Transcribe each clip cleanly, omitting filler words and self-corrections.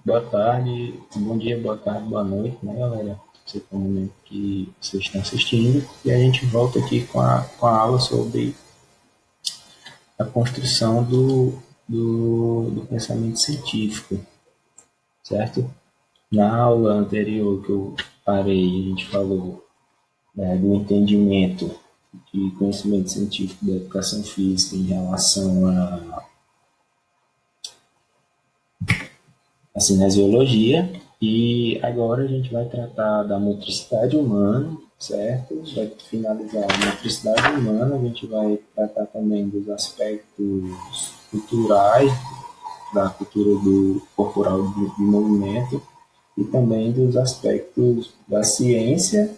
Boa tarde, bom dia, boa tarde, boa noite, né, galera? Você tem um momento que vocês estão assistindo. E a gente volta aqui com a aula sobre a construção do pensamento científico, certo? Na aula anterior que eu parei, a gente falou, do entendimento de conhecimento científico da educação física em relação à cinesiologia. E agora a gente vai tratar da motricidade humana, certo? Vai finalizar a motricidade humana, a gente vai tratar também dos aspectos culturais, da cultura do corporal de movimento, e também dos aspectos da ciência,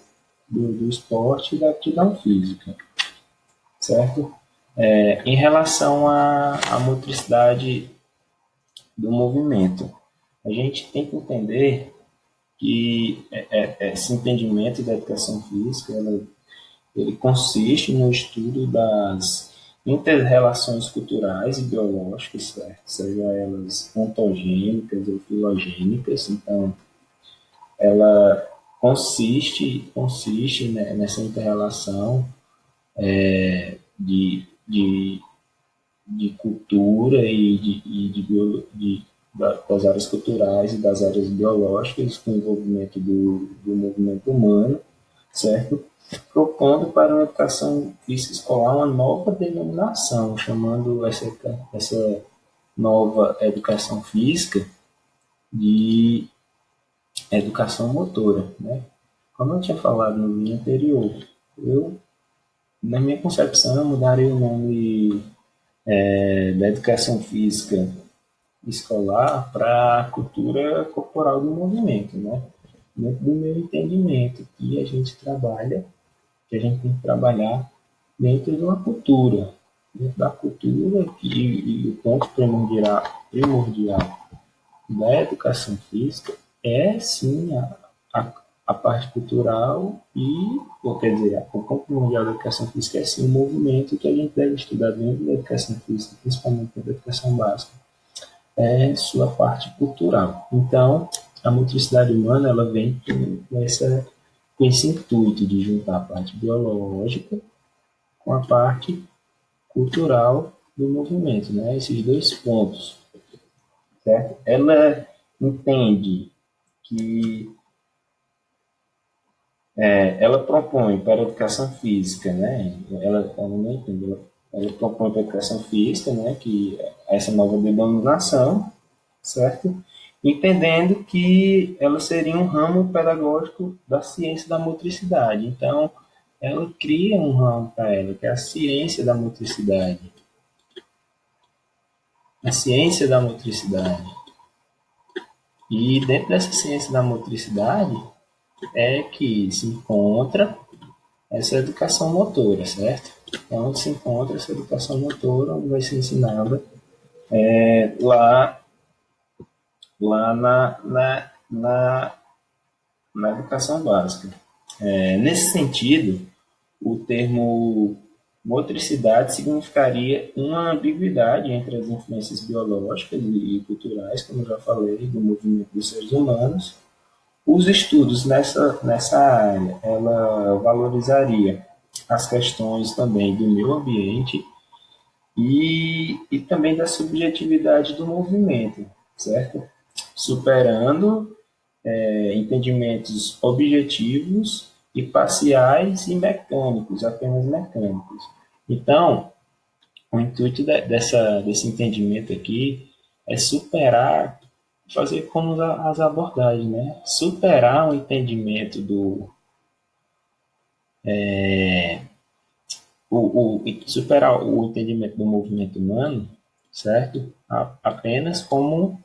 do esporte e da aptidão física, certo? Em relação à motricidade do movimento, a gente tem que entender que esse entendimento da educação física ele consiste no estudo das inter-relações culturais e biológicas, certo? Seja elas ontogênicas ou filogênicas. Então, ela consiste né, nessa inter-relação de cultura das áreas culturais e das áreas biológicas com o envolvimento do movimento humano, certo? Propondo para uma educação física escolar uma nova denominação, chamando essa nova educação física de educação motora, né? Como eu tinha falado no vídeo anterior, eu, na minha concepção, eu mudaria o nome da educação física escolar para a cultura corporal do movimento, né? Dentro do meu entendimento, que a gente trabalha, que a gente tem que trabalhar dentro de uma cultura, dentro da cultura e o ponto primordial da educação física é sim a parte cultural ou quer dizer, o ponto primordial da educação física é sim o movimento que a gente deve estudar dentro da educação física, principalmente da educação básica, é sua parte cultural. Então, a motricidade humana ela vem com esse intuito de juntar a parte biológica com a parte cultural do movimento, né? Esses dois pontos, certo? Ela entende que ela propõe para a educação física, né? Ela não entende, ela propõe para a educação física, né? Que essa nova denominação, certo? Entendendo que ela seria um ramo pedagógico da ciência da motricidade. Então, ela cria um ramo para ela, que é a ciência da motricidade. A ciência da motricidade. E dentro dessa ciência da motricidade é que se encontra essa educação motora, certo? Então, se encontra essa educação motora, onde vai ser ensinada lá na educação básica. Nesse sentido, o termo motricidade significaria uma ambiguidade entre as influências biológicas e culturais, como eu já falei, do movimento dos seres humanos. Os estudos nessa área, ela valorizaria as questões também do meio ambiente e também da subjetividade do movimento, certo? Superando entendimentos objetivos e parciais e mecânicos, apenas mecânicos. Então, o intuito desse entendimento aqui é superar, fazer como as abordagens, né? Superar o entendimento superar o entendimento do movimento humano, certo? Apenas como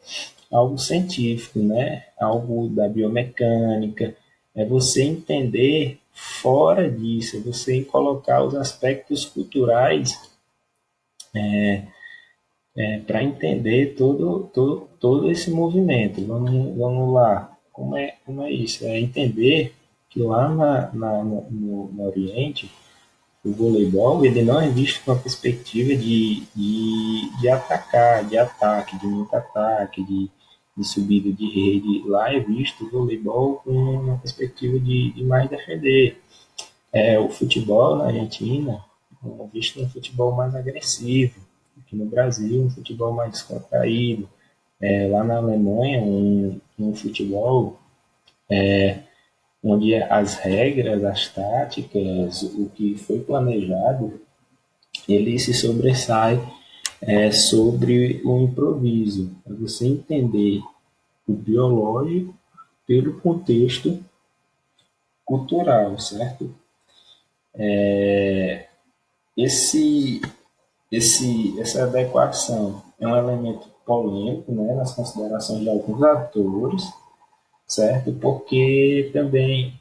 algo científico, né? Algo da biomecânica. É você entender fora disso, é você colocar os aspectos culturais para entender todo esse movimento. Vamos lá. Como é isso? É entender que lá no Oriente, o voleibol ele não é visto com a perspectiva de atacar, de ataque, de muito ataque, de subida de rede, lá é visto o voleibol com uma perspectiva de mais defender. O futebol na Argentina é visto um futebol mais agressivo. Aqui no Brasil, um futebol mais descontraído. Lá na Alemanha, um futebol onde as regras, as táticas, o que foi planejado, ele se sobressai sobre o improviso. É você entender o biológico pelo contexto cultural, certo? Esse, essa adequação é um elemento polêmico, né, nas considerações de alguns autores, certo? Porque também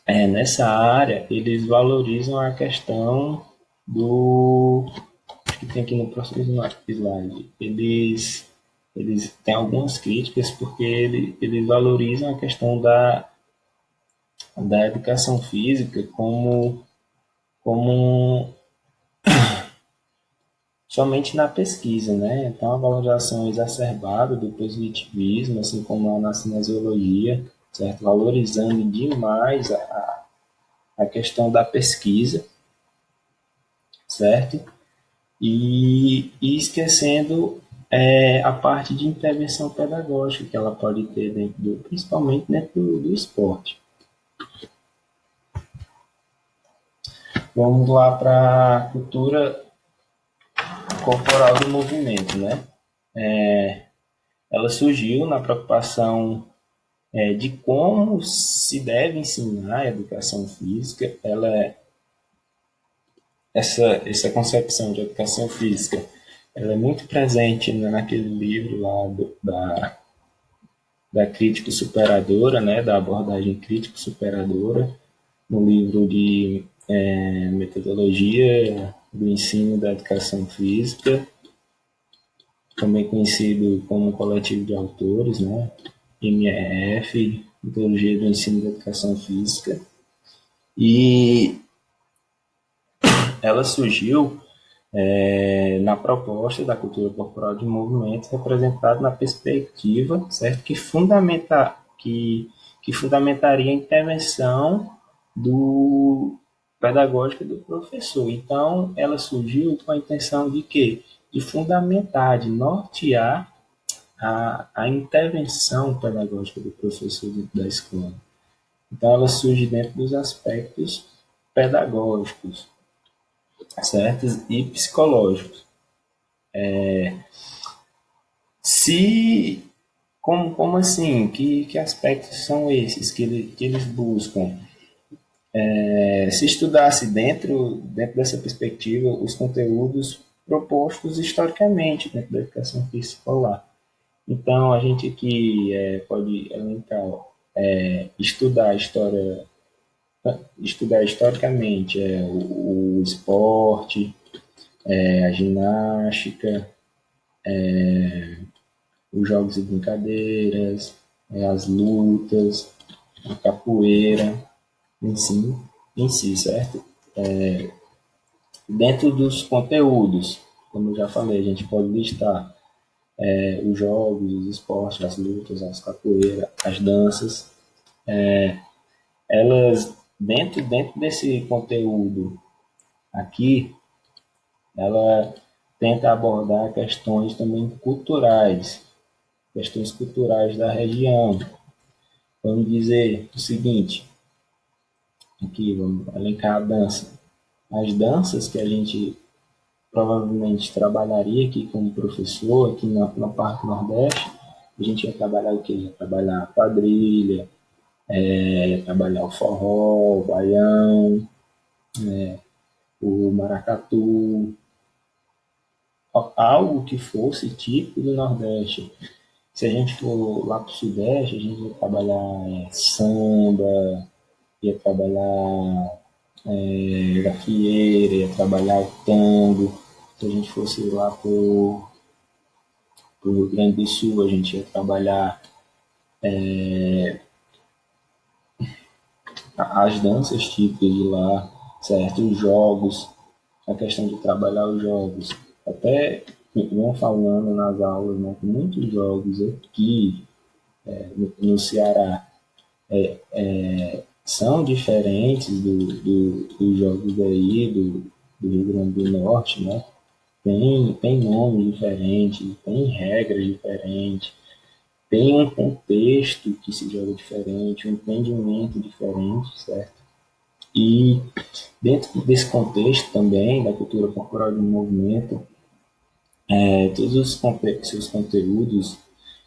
nessa área eles valorizam a questão do que tem aqui no próximo slide. Eles têm algumas críticas porque eles valorizam a questão da educação física como somente na pesquisa, né? Então, a valorização exacerbada do positivismo, assim como na cinesiologia, certo? Valorizando demais a questão da pesquisa, certo? E esquecendo a parte de intervenção pedagógica que ela pode ter principalmente dentro do esporte. Vamos lá para a cultura corporal do movimento, né? Ela surgiu na preocupação de como se deve ensinar a educação física. Essa concepção de educação física, ela é muito presente naquele livro lá da crítica superadora, né? Da abordagem crítica superadora, no livro de metodologia do ensino da educação física, também conhecido como coletivo de autores, né? MEF, Metodologia do Ensino da Educação Física. E ela surgiu na proposta da cultura corporal de movimento, representada na perspectiva, certo, que fundamentaria a intervenção do pedagógica do professor. Então, ela surgiu com a intenção de quê? De fundamentar, de nortear a intervenção pedagógica do professor dentro da escola. Então, ela surge dentro dos aspectos pedagógicos, certos, e psicológicos. Se como assim? Que aspectos são esses que eles buscam? Se estudasse dentro dessa perspectiva os conteúdos propostos historicamente dentro da educação física escolar. Então, a gente aqui pode elencar, estudar a história, estudar historicamente o esporte, a ginástica, os jogos e brincadeiras, as lutas, a capoeira, em si, em si, certo? Dentro dos conteúdos, como eu já falei, a gente pode listar os jogos, os esportes, as lutas, as capoeiras, as danças. Elas, dentro desse conteúdo aqui, ela tenta abordar questões culturais da região. Vamos dizer o seguinte, aqui vamos elencar a dança. As danças que a gente provavelmente trabalharia aqui como professor, aqui na parte nordeste, a gente ia trabalhar o quê? Ia trabalhar a quadrilha, ia trabalhar o forró, o baião, o maracatu, algo que fosse típico do Nordeste. Se a gente for lá para o Sudeste, a gente ia trabalhar samba, ia trabalhar gafieira, ia trabalhar o tango. Se a gente fosse lá para o Rio Grande do Sul, a gente ia trabalhar as danças típicas de lá, certo? Os jogos, a questão de trabalhar os jogos. Até vão falando nas aulas, né, que muitos jogos aqui no Ceará são diferentes dos jogos daí do Rio Grande do Norte, né? Tem nome diferente, tem regras diferentes, tem um contexto que se joga diferente, um entendimento diferente, certo? E dentro desse contexto também, da cultura corporal do movimento, todos os seus conteúdos,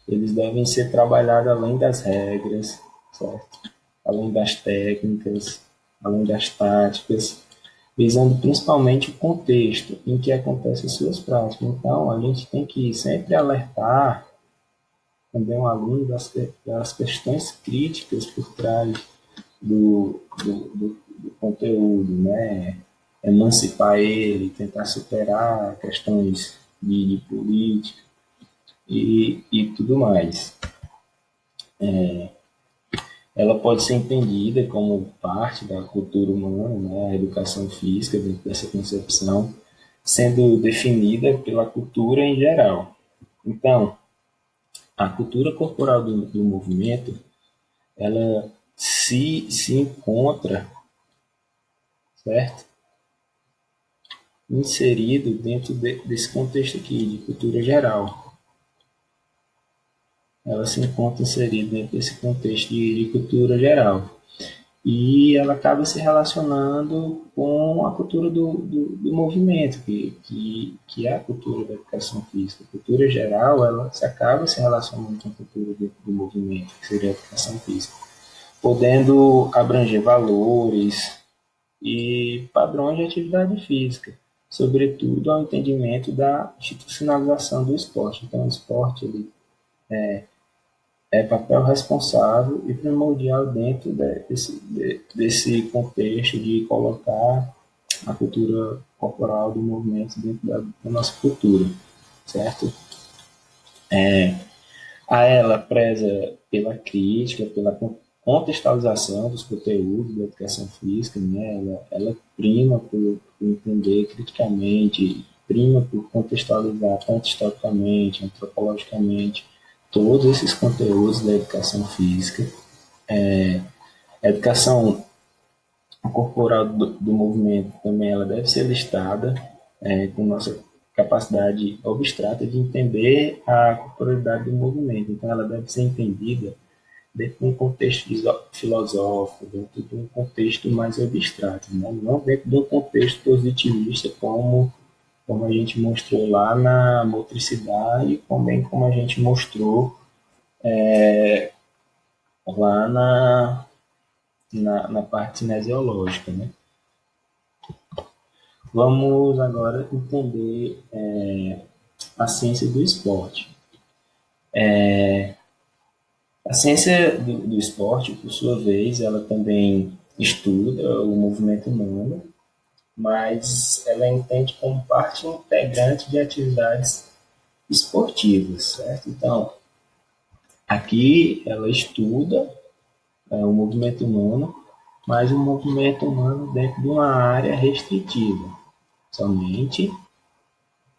eles devem ser trabalhados além das regras, certo? Além das técnicas, além das táticas, visando principalmente o contexto em que acontecem as suas práticas. Então, a gente tem que sempre alertar também o aluno das questões críticas por trás do conteúdo, né? Emancipar ele, tentar superar questões de política e tudo mais. Ela pode ser entendida como parte da cultura humana, né? A educação física, dentro dessa concepção, sendo definida pela cultura em geral. Então, a cultura corporal do movimento, ela se encontra, certo? Inserido dentro desse contexto aqui, de cultura geral. Ela se encontra inserida dentro desse contexto de cultura geral. E ela acaba se relacionando com a cultura do movimento, que é a cultura da educação física. A cultura geral, ela se acaba se relacionando com a cultura do movimento, que seria a educação física, podendo abranger valores e padrões de atividade física, sobretudo ao entendimento da institucionalização do esporte. Então, o esporte ele é papel responsável e primordial dentro desse contexto de colocar a cultura corporal do movimento dentro da nossa cultura, certo? A ela preza pela crítica, pela contextualização dos conteúdos da educação física, né? Ela prima por entender criticamente, prima por contextualizar tanto historicamente, antropologicamente, todos esses conteúdos da educação física. A educação corporal do movimento também ela deve ser listada com nossa capacidade abstrata de entender a corporalidade do movimento. Então, ela deve ser entendida dentro de um contexto filosófico, dentro de um contexto mais abstrato, né? Não dentro de um contexto positivista, como a gente mostrou lá na motricidade, também como a gente mostrou lá na parte cinesiológica, né? Vamos agora entender a ciência do esporte. A ciência do esporte, por sua vez, ela também estuda o movimento humano, mas ela entende como parte integrante de atividades esportivas, certo? Então, aqui ela estuda o movimento humano, mas o movimento humano dentro de uma área restritiva, somente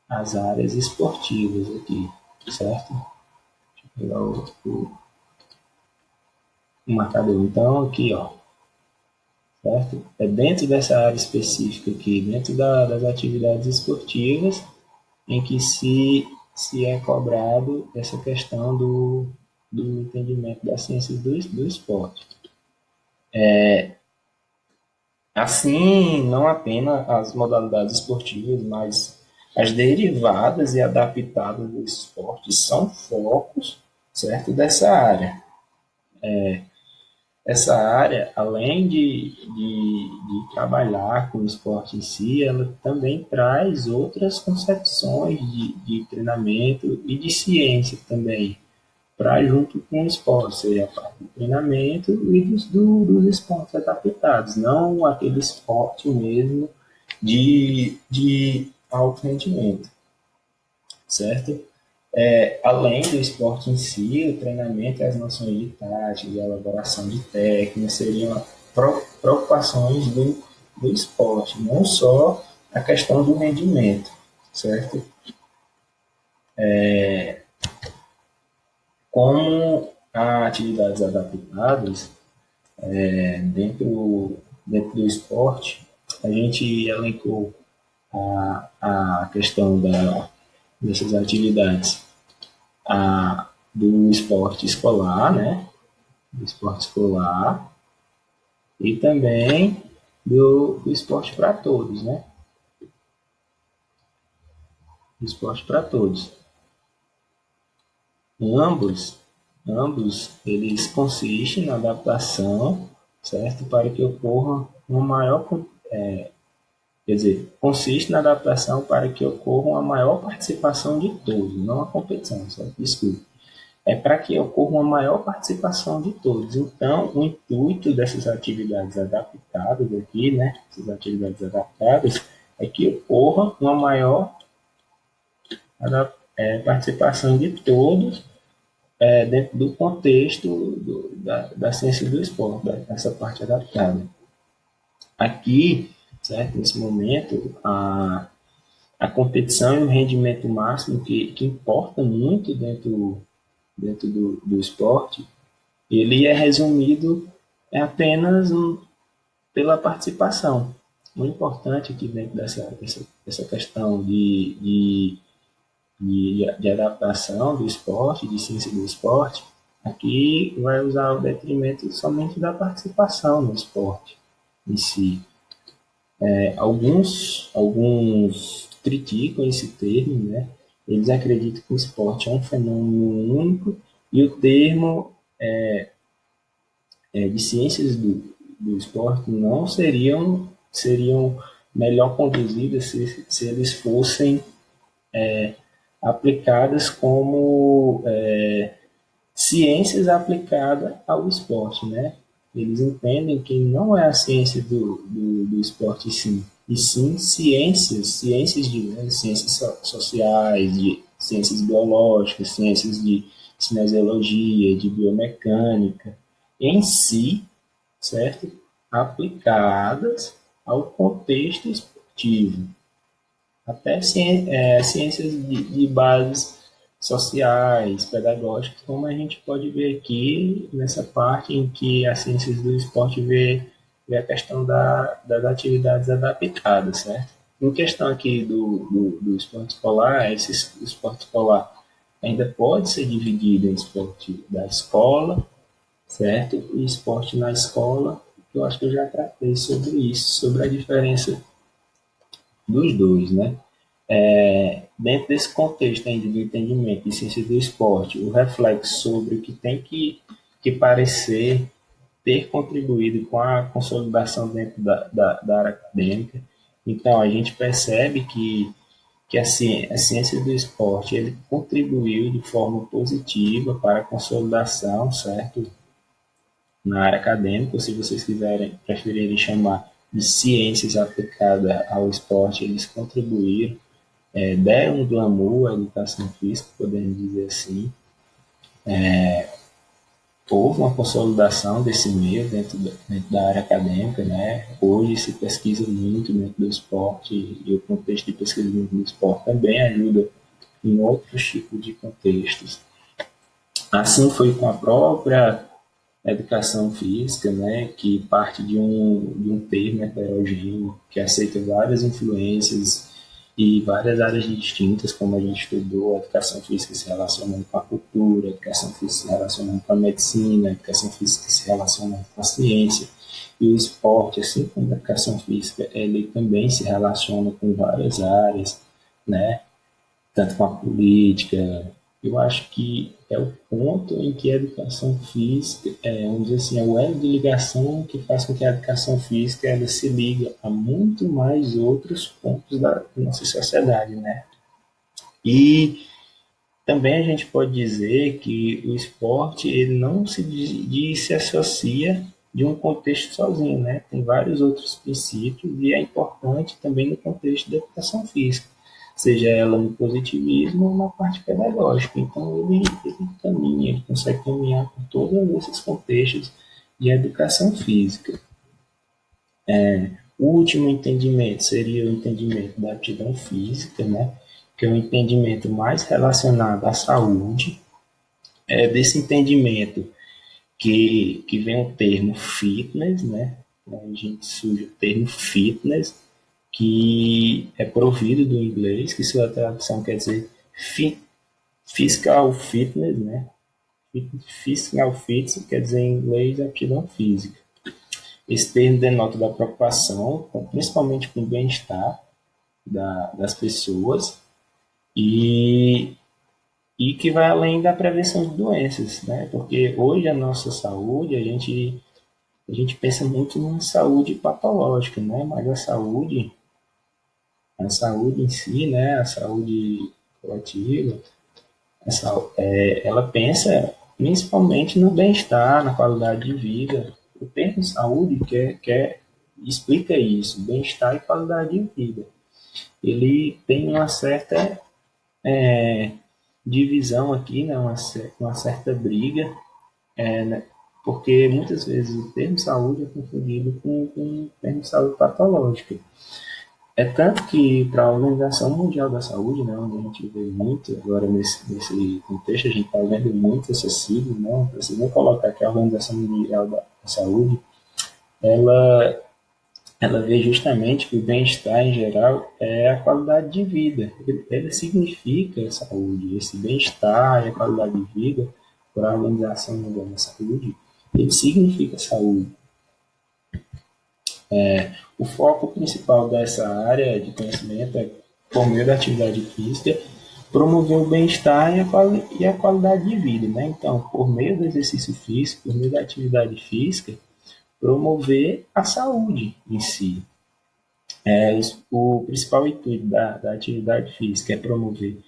as áreas esportivas aqui, certo? Deixa eu pegar o marcador. Então, aqui, ó, certo? É dentro dessa área específica aqui, dentro das atividades esportivas, em que se é cobrado essa questão do entendimento das ciências do esporte. Assim, não apenas as modalidades esportivas, mas as derivadas e adaptadas do esporte são focos, certo, dessa área. Essa área, além de trabalhar com o esporte em si, ela também traz outras concepções de treinamento e de ciência também, para junto com o esporte, seja a parte do treinamento e dos esportes adaptados, não aquele esporte mesmo de alto rendimento, certo? Além do esporte em si, o treinamento e as noções de tática, de elaboração de técnicas seriam preocupações do esporte, não só a questão do rendimento, certo? Como há atividades adaptadas dentro do esporte, a gente elencou a questão dessas atividades do esporte escolar, né? Do esporte escolar e também do esporte para todos, né? Do esporte para todos. Ambos, ambos, eles consistem na adaptação, certo? Para que ocorra uma maior, quer dizer, consiste na adaptação para que ocorra uma maior participação de todos, não a competição, certo? Desculpa. É para que ocorra uma maior participação de todos. Então, o intuito dessas atividades adaptadas aqui, né? Essas atividades adaptadas, é que ocorra uma maior participação de todos dentro do contexto da ciência do esporte, dessa parte adaptada. Aqui, certo, nesse momento, a competição e o rendimento máximo que importa muito dentro do esporte, ele é resumido apenas pela participação. O importante aqui dentro dessa questão de adaptação do esporte, de ciência do esporte, aqui vai usar o detrimento somente da participação no esporte em si. Alguns criticam esse termo, né? Eles acreditam que o esporte é um fenômeno único e o termo de ciências do esporte não seriam melhor conduzidas se eles fossem aplicadas como ciências aplicadas ao esporte, né? Eles entendem que não é a ciência do esporte sim, e sim ciências diversas, ciências sociais, de ciências biológicas, ciências de cinesiologia, de biomecânica, em si, certo? Aplicadas ao contexto esportivo. Até ciências de bases sociais, pedagógicas, como a gente pode ver aqui nessa parte em que as ciências do esporte vê a questão das atividades adaptadas, certo? Em questão aqui do esporte escolar, esse esporte escolar ainda pode ser dividido em esporte da escola, certo? E esporte na escola, eu acho que eu já tratei sobre isso, sobre a diferença dos dois, né? Dentro desse contexto ainda do entendimento de ciência do esporte, o reflexo sobre o que tem que parecer ter contribuído com a consolidação dentro da área acadêmica. Então, a gente percebe que a ciência do esporte ele contribuiu de forma positiva para a consolidação, certo? Na área acadêmica, se vocês preferirem chamar de ciências aplicadas ao esporte, eles contribuíram, deram um glamour à educação física, podemos dizer assim. Houve uma consolidação desse meio dentro da área acadêmica, né? Hoje se pesquisa muito dentro do esporte e o contexto de pesquisa dentro do esporte também ajuda em outros tipos de contextos. Assim foi com a própria educação física, né, que parte de um termo heterogêneo, que aceita várias influências e várias áreas distintas, como a gente estudou, a educação física se relacionando com a cultura, a educação física se relacionando com a medicina, a educação física se relacionando com a ciência, e o esporte, assim como a educação física, ele também se relaciona com várias áreas, né, tanto com a política. Eu acho que é o ponto em que a educação física, vamos dizer assim, é o elo de ligação que faz com que a educação física ela se liga a muito mais outros pontos da nossa sociedade, né? E também a gente pode dizer que o esporte ele não se associa de um contexto sozinho, né? Tem vários outros princípios e é importante também no contexto da educação física, seja ela no positivismo ou na parte pedagógica. Então ele caminha, ele consegue caminhar por todos esses contextos de educação física. O último entendimento seria o entendimento da aptidão física, né? que é um entendimento mais relacionado à saúde. É desse entendimento que vem o termo fitness, né? A gente surge o termo fitness, que é provido do inglês, que sua tradução quer dizer physical fitness, né? Physical fitness quer dizer em inglês aptidão física. Esse termo denota da preocupação, principalmente com o bem-estar das pessoas e, e que vai além da prevenção de doenças, né? Porque hoje a nossa saúde, a gente pensa muito na saúde patológica, né? Mas a saúde em si, né? A saúde coletiva, ela pensa principalmente no bem-estar, na qualidade de vida. O termo saúde explica isso, bem-estar e qualidade de vida. Ele tem uma certa divisão aqui, né? Uma certa briga, né? Porque muitas vezes o termo saúde é confundido com o termo saúde patológica. É tanto que para a Organização Mundial da Saúde, né, onde a gente vê muito, agora nesse contexto, a gente está vendo muito essa sigla, né, não precisa nem colocar que a Organização Mundial da Saúde, ela, ela vê justamente que o bem-estar em geral é a qualidade de vida. Ele significa saúde, esse bem-estar e a qualidade de vida, para a Organização Mundial da Saúde, ele significa saúde. O foco principal dessa área de conhecimento é, por meio da atividade física, promover o bem-estar e a qualidade de vida. Né? Então, por meio do exercício físico, por meio da atividade física, promover a saúde em si. O principal intuito da atividade física é promover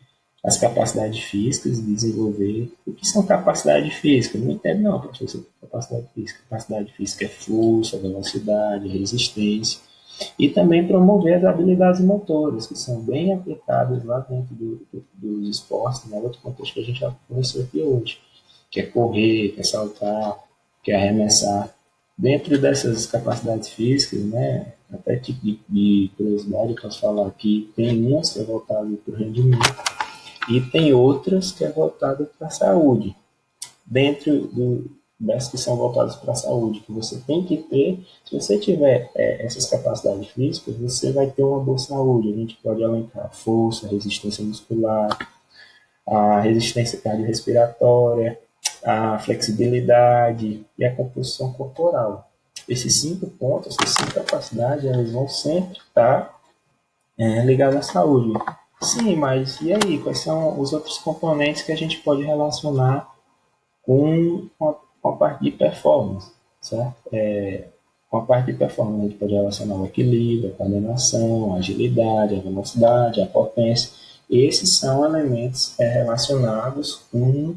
as capacidades físicas, desenvolver o que são capacidades físicas. Não entendo não, professor, capacidade física. Capacidade física é força, velocidade, resistência. E também promover as habilidades motoras, que são bem aplicadas lá dentro dos esportes, né? Outro contexto que a gente já conversou aqui hoje, que é correr, que é saltar, que é arremessar. Dentro dessas capacidades físicas, né, até tipo de curiosidade, eu posso falar que tem umas que é voltado para o rendimento e tem outras que é voltada para a saúde. Dentro das que são voltadas para a saúde, que você tem que ter, se você tiver essas capacidades físicas, você vai ter uma boa saúde. A gente pode aumentar a força, a resistência muscular, a resistência cardiorrespiratória, a flexibilidade e a composição corporal. Esses 5 pontos, essas 5 capacidades, elas vão sempre estar ligadas à saúde. Sim, mas e aí? Quais são os outros componentes que a gente pode relacionar com a parte de performance, certo? Com a parte de performance, a gente pode relacionar o equilíbrio, a coordenação, a agilidade, a velocidade, a potência. Esses são elementos relacionados com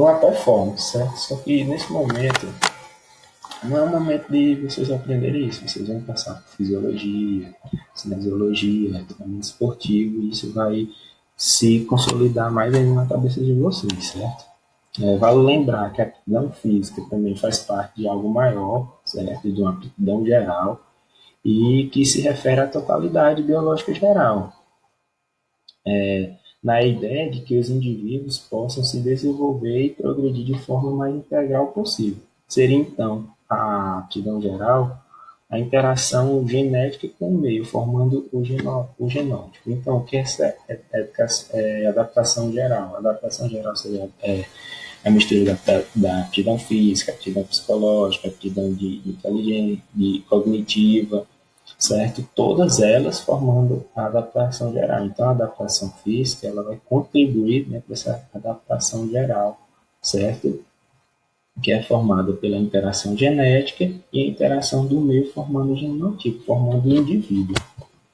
a performance, certo? Só que nesse momento, não é o momento de vocês aprenderem isso. Vocês vão passar por fisiologia, cinesiologia, treinamento esportivo, e isso vai se consolidar mais ainda na cabeça de vocês, certo? Vale lembrar que a aptidão física também faz parte de algo maior, certo? De uma aptidão geral, e que se refere à totalidade biológica geral, na ideia de que os indivíduos possam se desenvolver e progredir de forma mais integral possível. Seria, então, a aptidão geral a interação genética com o meio, formando o genótipo. Então, o que é essa adaptação geral? A adaptação geral seria a mistura da aptidão física, aptidão psicológica, aptidão de inteligência, de cognitiva, certo? Todas elas formando a adaptação geral. Então, a adaptação física ela vai contribuir, né, para essa adaptação geral, certo? Que é formada pela interação genética e a interação do meio formando o genotipo, formando o indivíduo,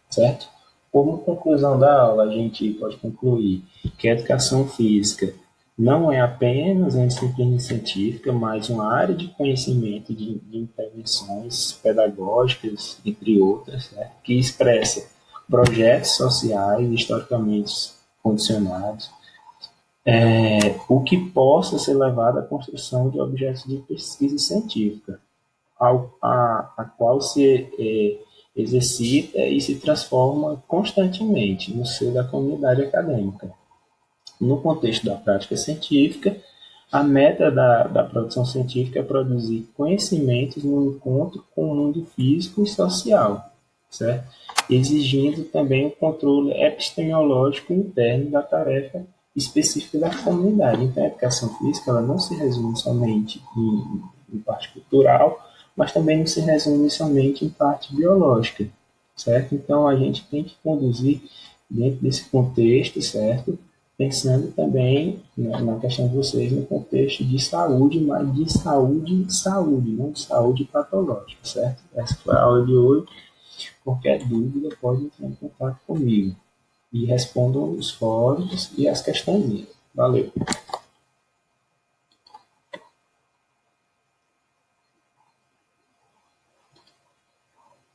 certo? Como conclusão da aula, a gente pode concluir que a educação física não é apenas uma disciplina científica, mas uma área de conhecimento de intervenções pedagógicas, entre outras, né, que expressa projetos sociais historicamente condicionados, o que possa ser levado à construção de objetos de pesquisa científica, a qual se exercita e se transforma constantemente no seio da comunidade acadêmica. No contexto da prática científica, a meta da produção científica é produzir conhecimentos no encontro com o mundo físico e social, certo? Exigindo também o controle epistemológico interno da tarefa específica da comunidade. Então, a educação física ela não se resume somente em parte cultural, mas também não se resume somente em parte biológica, certo? Então, a gente tem que conduzir dentro desse contexto, certo? Pensando também na questão de vocês no contexto de saúde, mas de saúde, não de saúde patológica, certo? Essa foi a aula de hoje. Qualquer dúvida pode entrar em contato comigo e respondam os fóruns e as questões. Valeu!